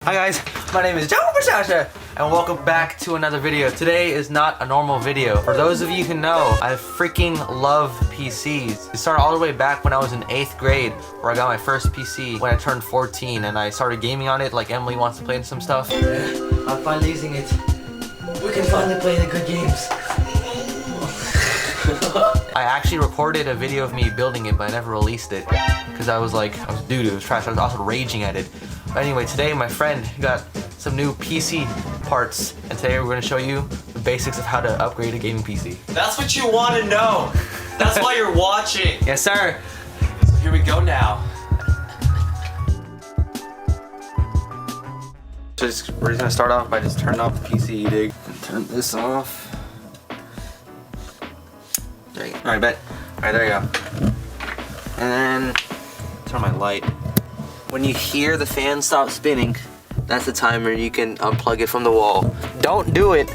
Hi guys, my name is Bashasha and welcome back to another video. Today is not a normal video. For those of you who know, I freaking love PCs. It started all the way back when I was in 8th grade where I got my first PC when I turned 14 and I started gaming on it like Emily wants to play some stuff. I'm finally using it. We can finally play the good games. I actually recorded a video of me building it, but I never released it because I was dude, it was trash. I was also raging at it. But anyway, today my friend got some new PC parts, and today we're going to show you the basics of how to upgrade a gaming PC. That's what you want to know. That's why you're watching. Yes, sir. So here we go now. So we're just going to start off by just turning off the PC, dig. Turn this off. There you go. Alright, bet. Alright, there you go. And then turn my light. When you hear the fan stop spinning, that's the timer. You can unplug it from the wall. Don't do it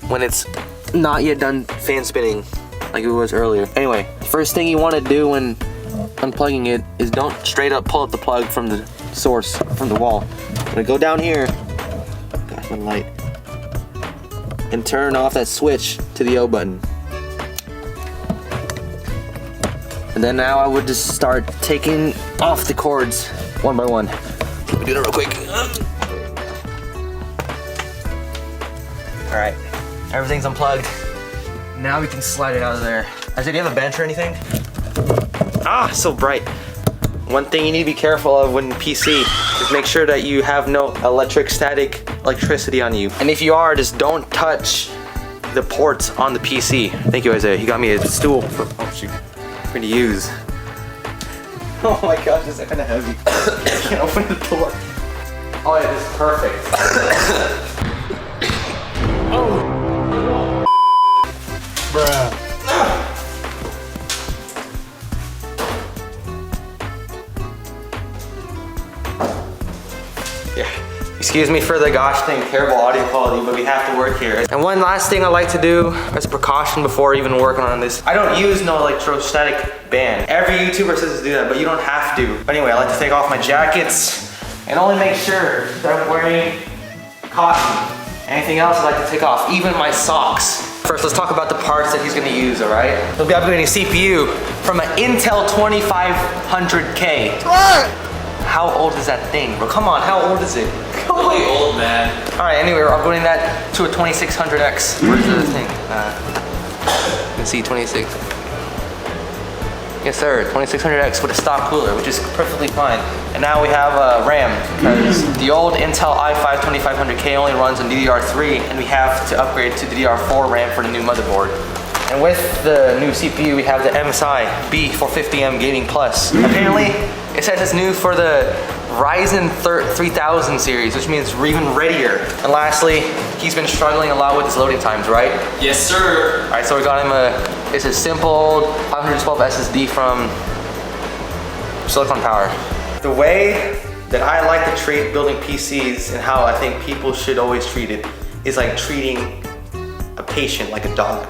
when it's not yet done fan spinning like it was earlier. Anyway, first thing you want to do when unplugging it is don't straight up pull up the plug from the source, from the wall. I'm gonna go down here, gosh, my light, and turn off that switch to the O button. And then now I would just start taking off the cords one by one. Let me do that real quick. Alright, everything's unplugged. Now we can slide it out of there. I said, do you have a bench or anything? Ah, so bright. One thing you need to be careful of when PC is make sure that you have no static electricity on you. And if you are, just don't touch the ports on the PC. Thank you, Isaiah. He got me a stool for, oh shoot, for me to use. Oh my gosh, this is kind of heavy. I can't open the door. Oh yeah, this is perfect. Oh. Bruh. Yeah. Excuse me for the gosh dang terrible audio quality, but we have to work here. And one last thing I like to do as a precaution before even working on this, I don't use no electrostatic band. Every YouTuber says to do that, but you don't have to. But anyway, I like to take off my jackets and only make sure that I'm wearing cotton. Anything else I like to take off, even my socks. First, let's talk about the parts that he's gonna use, all right? He'll be upgrading a CPU from an Intel 2500K. How old is that thing, bro? Come on, how old is it? Really old, man. All right, anyway, we're upgrading that to a 2600X. Where's the thing? You can see 26. Yes, sir, 2600X with a stock cooler, which is perfectly fine. And now we have RAM, because the old Intel i5 2500K only runs on DDR3, and we have to upgrade to DDR4 RAM for the new motherboard. And with the new CPU, we have the MSI B450M Gaming Plus. Apparently, it says it's new for the Ryzen 3000 series, which means we're even readier. And lastly, he's been struggling a lot with his loading times, right? Yes, sir. All right, so we got him it's a simple 512 SSD from Silicon Power. The way that I like to treat building PCs and how I think people should always treat it is like treating a patient like a dog.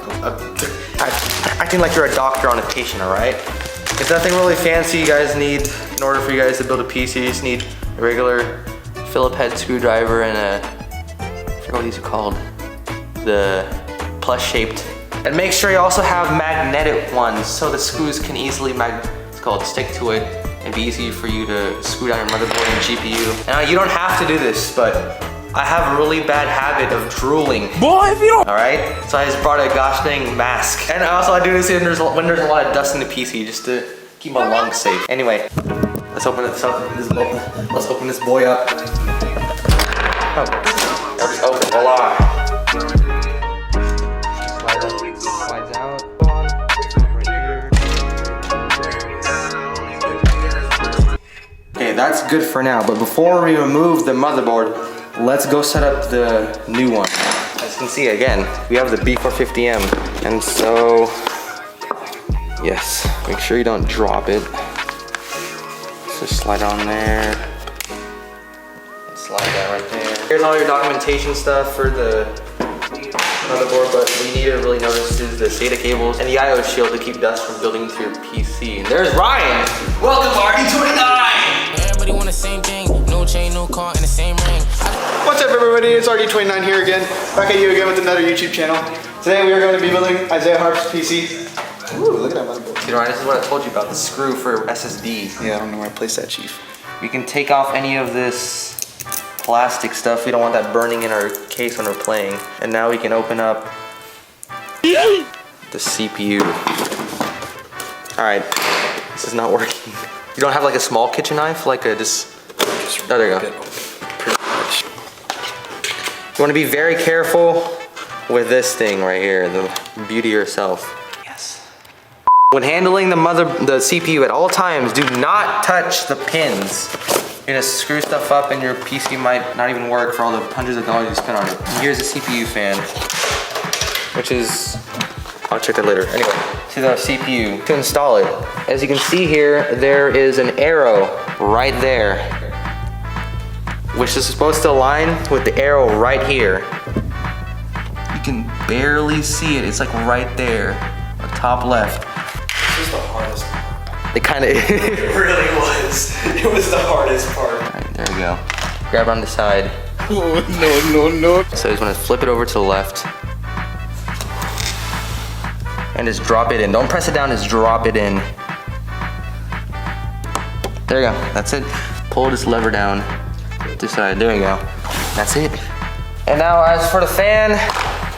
Acting like you're a doctor on a patient, all right? It's nothing really fancy you guys need in order for you guys to build a PC. You just need a regular Phillips head screwdriver and I forget what these are called. The plus shaped. And make sure you also have magnetic ones so the screws can easily stick to it and be easy for you to screw down your motherboard and GPU. Now you don't have to do this, but I have a really bad habit of drooling. Boy, if you don't. All right, so I just brought a gosh dang mask. And also I do this when there's a lot of dust in the PC just to keep my lungs safe. Anyway, let's open this boy up. Oh, just open, voila. Slides out. Okay, that's good for now, but before we remove the motherboard, let's go set up the new one. As you can see, again, we have the B450M. And so, yes, make sure you don't drop it. So slide on there. Slide that right there. Here's all your documentation stuff for the motherboard, but what you need to really notice is the SATA cables and the IO shield to keep dust from building into your PC. And there's Ryan! Welcome, RD29! Everybody want the same thing, no chain, no car, in the same ring. What's up everybody, it's RD29 here again, back at you again with another YouTube channel. Today we are going to be building Isaiah Harp's PC. Ooh, look at that motherboard. You know, this is what I told you about, the screw for SSD. Yeah, I don't know where I placed that, Chief. We can take off any of this plastic stuff. We don't want that burning in our case when we're playing. And now we can open up the CPU. All right, this is not working. You don't have like a small kitchen knife? Like a just, oh, there you go. Pretty much. You want to be very careful with this thing right here, the beauty yourself. Yes. When handling the CPU at all times, do not touch the pins. You're gonna screw stuff up and your PC might not even work for all the hundreds of dollars you spent on it. Here's the CPU fan, which is, I'll check that later. Anyway, to the CPU, to install it. As you can see here, there is an arrow right there, which is supposed to align with the arrow right here. You can barely see it. It's like right there, the top left. This was the hardest part. It kind of It really was. It was the hardest part. All right, there we go. Grab it on the side. Oh, no. So you just want to flip it over to the left. And just drop it in. Don't press it down, just drop it in. There you go, that's it. Pull this lever down. This side, there you go. That's it. And now as for the fan.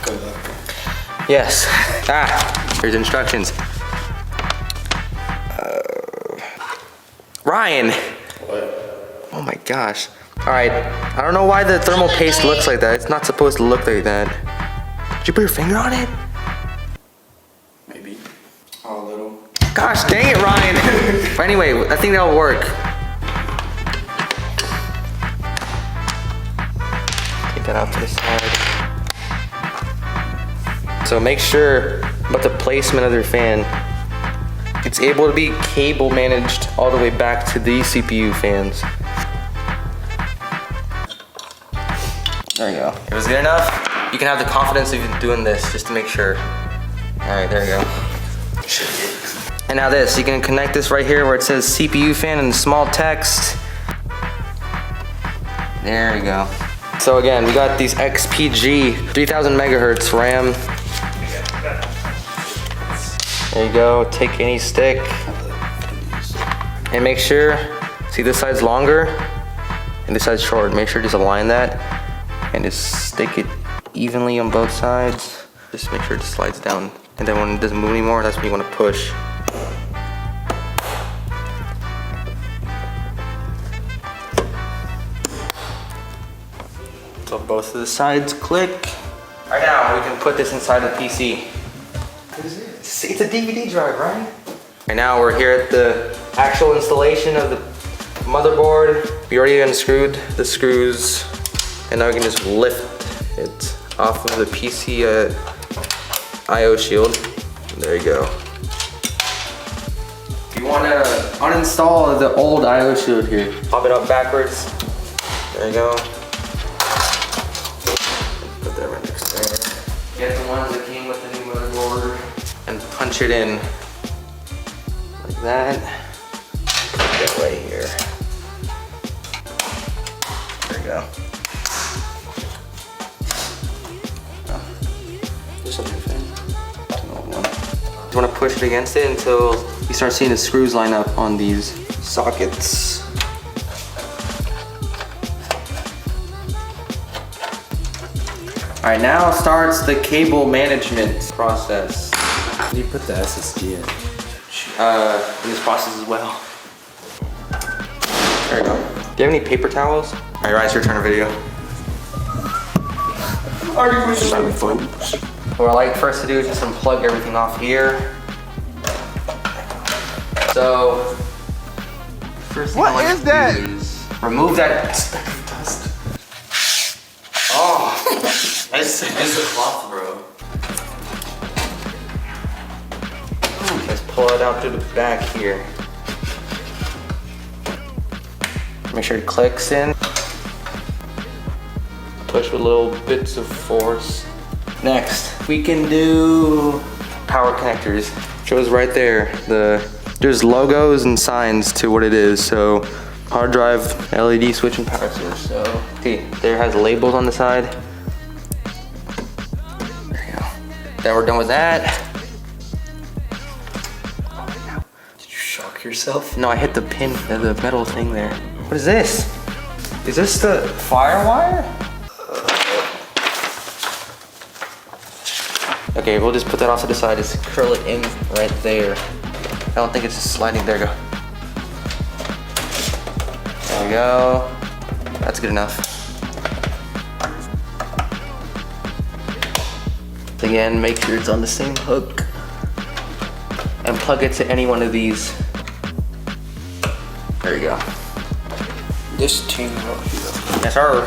Good luck. Yes. Here's instructions. Ryan. What? Oh my gosh. All right, I don't know why the thermal paste looks like that. It's not supposed to look like that. Did you put your finger on it? Maybe. Oh, a little. Gosh dang it, Ryan. But anyway, I think that'll work. Take that out to the side. So make sure about the placement of your fan. It's able to be cable managed all the way back to these CPU fans. There you go. If it's good enough, you can have the confidence of doing this just to make sure. All right, there you go. And now this, you can connect this right here where it says CPU fan in small text. There you go. So again, we got these XPG 3000 megahertz RAM. There you go, take any stick. And make sure, see this side's longer and this side's short. Make sure just align that and just stick it evenly on both sides. Just make sure it slides down. And then when it doesn't move anymore, that's when you want to push. So both of the sides click. Right now, we can put this inside the PC. What is it? It's a DVD drive, right? Right now, we're here at the actual installation of the motherboard. We already unscrewed the screws, and now we can just lift it off of the PC I/O shield. There you go. You want to uninstall the old I/O shield here. Pop it up backwards. There you go. Put that right next there. Get the ones that came with the new motherboard and punch it in like that. Put that right here. There you go. Just a new fan. You want to push it against it until you start seeing the screws line up on these sockets. All right, now starts the cable management process. How do you put the SSD in? In this process as well. There you go. Do you have any paper towels? All right, Rise, your turn of video. What I like first to do is just unplug everything off here. So, first thing I like to do is remove that speck of dust. Oh, It's the cloth, bro. let's pull it out through the back here. Make sure it clicks in. Push with little bits of force. Next, we can do power connectors. Shows right there. There's logos and signs to what it is. So hard drive, LED switch, and power source. So, see, there has labels on the side. There you go. Then we're done with that. Did you shock yourself? No, I hit the pin, the metal thing there. What is this? Is this the fire wire? Okay, we'll just put that off to the side. Just curl it in right there. I don't think it's just sliding. There we go. There we go. That's good enough. Again, make sure it's on the same hook. And plug it to any one of these. There you go. This thing right here. Yes, sir.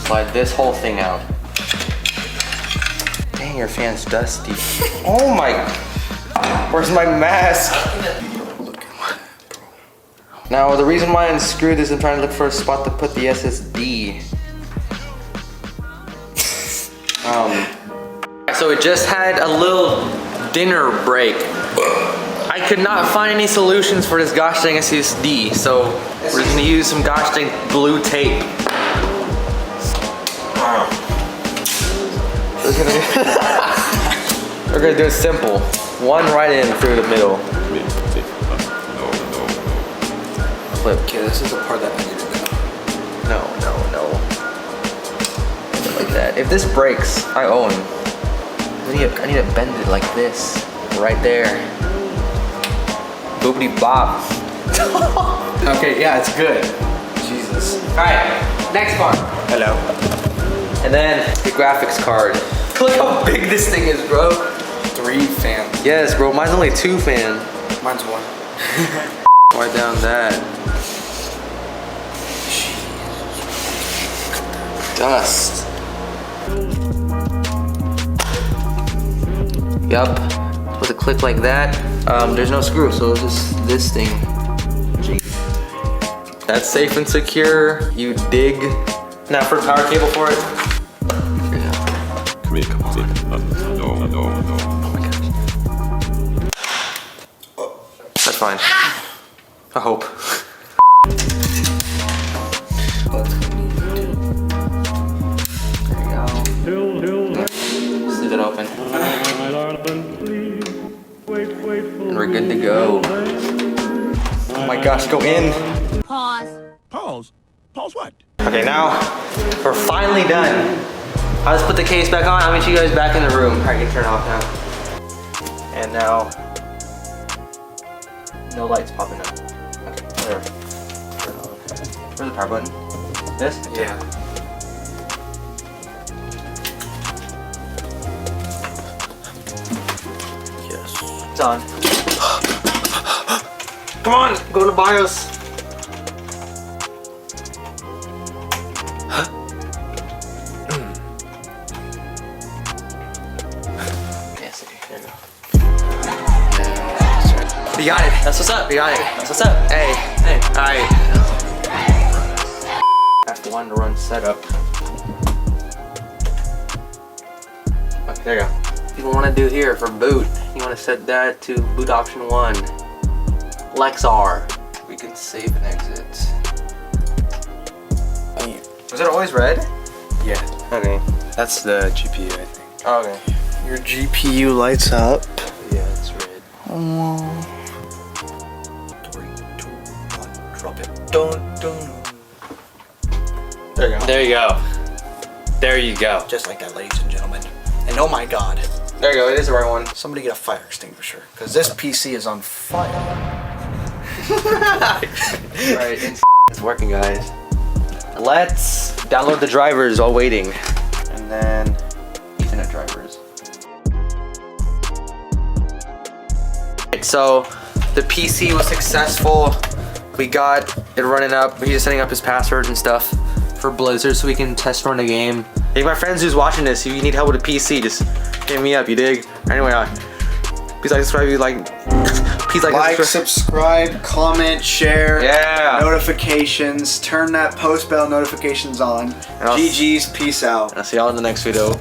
Slide this whole thing out. Dang, your fan's dusty. Oh my. Where's my mask? Now, the reason why I unscrewed this, I'm trying to look for a spot to put the SSD. So it just had a little dinner break. I could not find any solutions for this gosh dang SSD, so we're just gonna use some gosh dang blue tape. We're gonna do it simple. One right in through the middle. Flip. Okay, this is the part that I need to know. No. Like that. If this breaks, I own. I need to bend it like this. Right there. Boopity bop. Okay, yeah, it's good. Jesus. Alright, next part. Hello. And then the graphics card. Look how big this thing is, bro. 3 fans. Yes, bro. Mine's only 2 fan. Mine's 1. Right down that. Dust. Yup. Supposed to click like that. There's no screw, so it's just this thing. Gee. That's safe and secure. You dig. Now for power cable for it. Come here, come on. No. Oh my gosh. That's fine. I hope. There you go. Just leave it open. And we're good to go. Oh my gosh, go in. Pause. Pause? Pause what? Okay, now we're finally done. I'll just put the case back on. I'll meet you guys back in the room. All right, you can turn it off now. And now, no lights popping up. Okay, there. Where's the power button? This? Yeah. Yes. It's on. Come on, go to BIOS. Yes, there you go. You got it. That's what's up. You got it. That's what's up. Hey. All right. F1 to run setup. Okay, there you go. People want to do here for boot. You want to set that to boot option 1. Lexar. We can save and exit. Was it always red? Yeah. Okay. That's the GPU, I think. Oh, okay. Your GPU lights up. Yeah, it's red. Oh. 3, 2, 1, drop it. Dun. There you go. There you go. There you go. Just like that, ladies and gentlemen. And oh my god, There you go. It is the right one. somebody get a fire extinguisher. Because this PC is on fire. Right. It's working, guys. Let's download the drivers while waiting. And then Ethernet drivers. So the PC was successful. We got it running up. He's just setting up his passwords and stuff for Blizzard so we can test run the game. Hey, my friends who's watching this, if you need help with a PC, just hit me up, you dig? Anyway, please like, subscribe, please Like, subscribe, comment, share, Yeah. notifications, turn that post bell notifications on. I'll GG's, peace out. I'll see y'all in the next video.